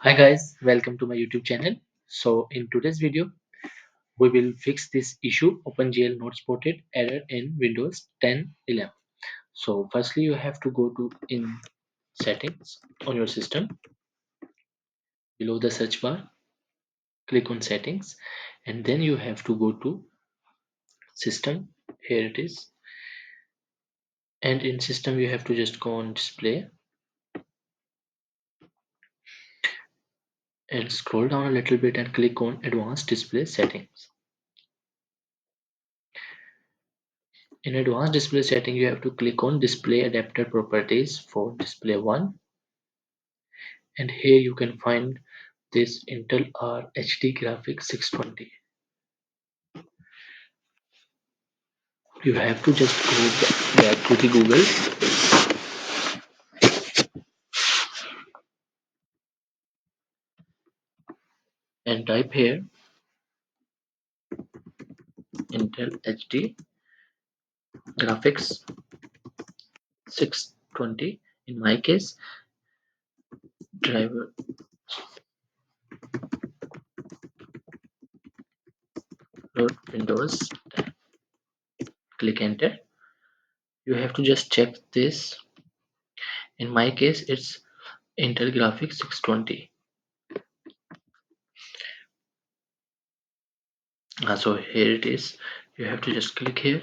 Hi guys, welcome to my YouTube channel. So in today's video, we will fix this issue OpenGL Not Supported error in Windows 10 11. So firstly, you have to go to in settings on your system. Below the search bar, click on settings, and then you have to go to system. Here it is. And in system, you have to just go on display and scroll down a little bit and click on advanced display settings. In advanced display setting, you have to click on display adapter properties for display 1, and here you can find this Intel R HD graphics 620. You have to just go back to the Google and type here Intel HD graphics 620. In my case, driver load Windows 10. Click enter. You have to just check this. In my case, it's Intel graphics 620. So here it is. You have to just click here.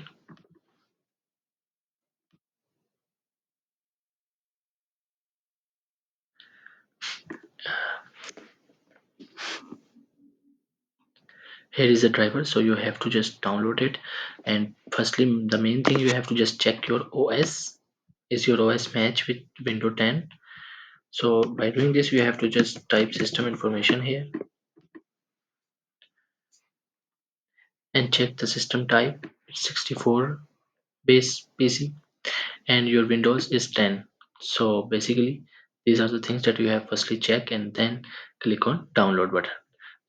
Here is the driver, so you have to just download it. And firstly, the main thing, you have to just check your OS. Is your OS match with Windows 10? So by doing this, you have to just type system information here and check the system type. It's 64 base PC and your Windows is 10. So basically, these are the things that you have firstly check and then click on download button.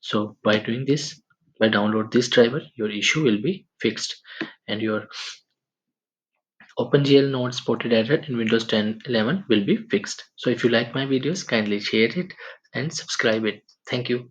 So by doing this, by download this driver, your issue will be fixed and your OpenGL Not Supported error in Windows 10 11 will be fixed. So if you like my videos, kindly share it and subscribe it. Thank you.